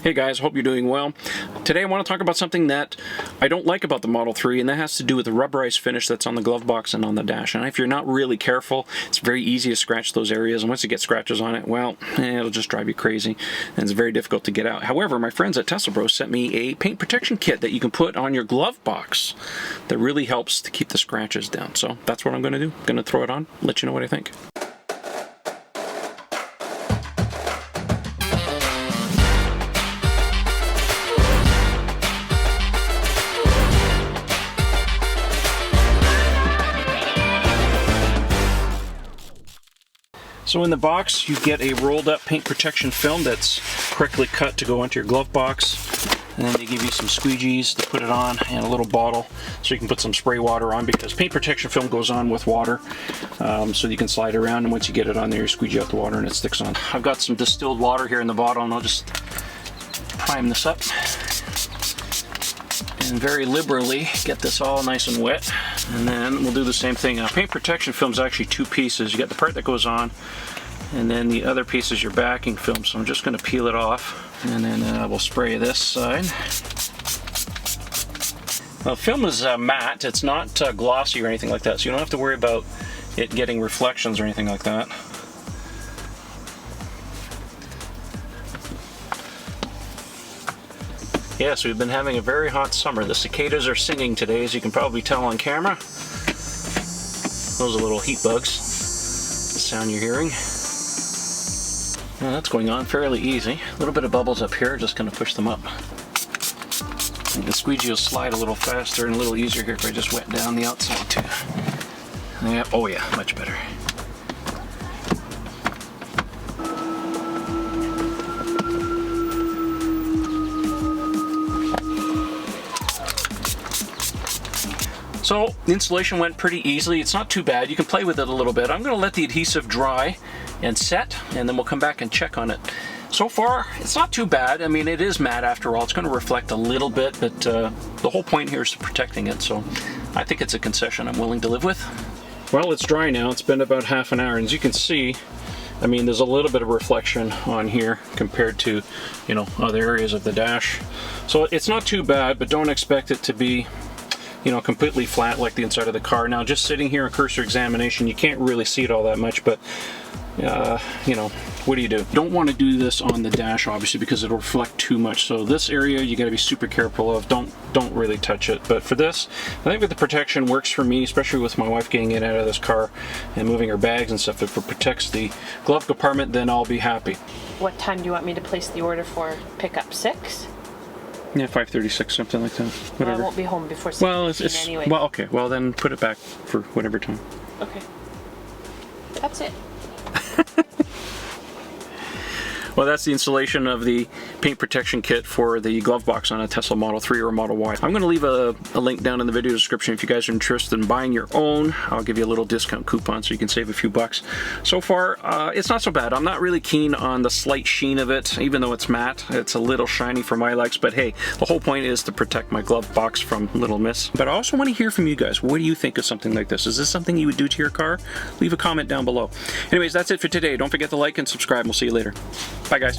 Hey guys, hope you're doing well. Today I want to talk about something that I don't like about the Model 3, and that has to do with the rubberized finish that's on the glove box and on the dash. And if you're not really careful, it's very easy to scratch those areas, and once you get scratches on it, well, it'll just drive you crazy, and it's very difficult to get out. However, my friends at Tesla Bros sent me a paint protection kit that you can put on your glove box that really helps to keep the scratches down. So that's what I'm going to do. I'm going to throw it on, let you know what I think. So in the box, you get a rolled up paint protection film that's correctly cut to go into your glove box. And then they give you some squeegees to put it on and a little bottle so you can put some spray water on, because paint protection film goes on with water. So you can slide it around, and once you get it on there, you squeegee out the water and it sticks on. I've got some distilled water here in the bottle, and I'll just prime this up. And very liberally get this all nice and wet. And then we'll do the same thing. Paint protection film is actually two pieces. You got the part that goes on, and then the other piece is your backing film. So I'm just going to peel it off, and then we'll spray this side. The film is matte. It's not glossy or anything like that, so you don't have to worry about it getting reflections or anything like that. Yes, we've been having a very hot summer. The cicadas are singing today, as you can probably tell on camera. Those are little heat bugs, the sound you're hearing. Well, that's going on fairly easy. A little bit of bubbles up here, just going to push them up. And the squeegee will slide a little faster and a little easier here if I just wet down the outside too. Yeah, oh yeah, much better. So the installation went pretty easily. It's not too bad. You can play with it a little bit. I'm going to let the adhesive dry and set, and then we'll come back and check on it. So far, it's not too bad. I mean, it is matte after all. It's going to reflect a little bit, but the whole point here is protecting it. So I think it's a concession I'm willing to live with. Well, it's dry now. It's been about half an hour, and as you can see, I mean, there's a little bit of reflection on here compared to, you know, other areas of the dash. So it's not too bad, but don't expect it to be, you know, completely flat like the inside of the car. Now, just sitting here in cursor examination, you can't really see it all that much, but you know, what do you do? Don't want to do this on the dash, obviously, because it'll reflect too much. So this area you got to be super careful of. Don't really touch it. But for this, I think that the protection works for me, especially with my wife getting in and out of this car and moving her bags and stuff. If it protects the glove compartment, then I'll be happy. What time do you want me to place the order for pickup? 6? Yeah, 5:36, something like that. Whatever. Well, I won't be home before 6 anyway. Well, okay. Well, then put it back for whatever time. Okay. That's it. Well, that's the installation of the paint protection kit for the glove box on a Tesla Model 3 or a Model Y. I'm going to leave a link down in the video description if you guys are interested in buying your own. I'll give you a little discount coupon so you can save a few bucks. So far, it's not so bad. I'm not really keen on the slight sheen of it, even though it's matte. It's a little shiny for my likes, but hey, the whole point is to protect my glove box from little miss. But I also want to hear from you guys. What do you think of something like this? Is this something you would do to your car? Leave a comment down below. Anyways, that's it for today. Don't forget to like and subscribe. We'll see you later. Bye, guys.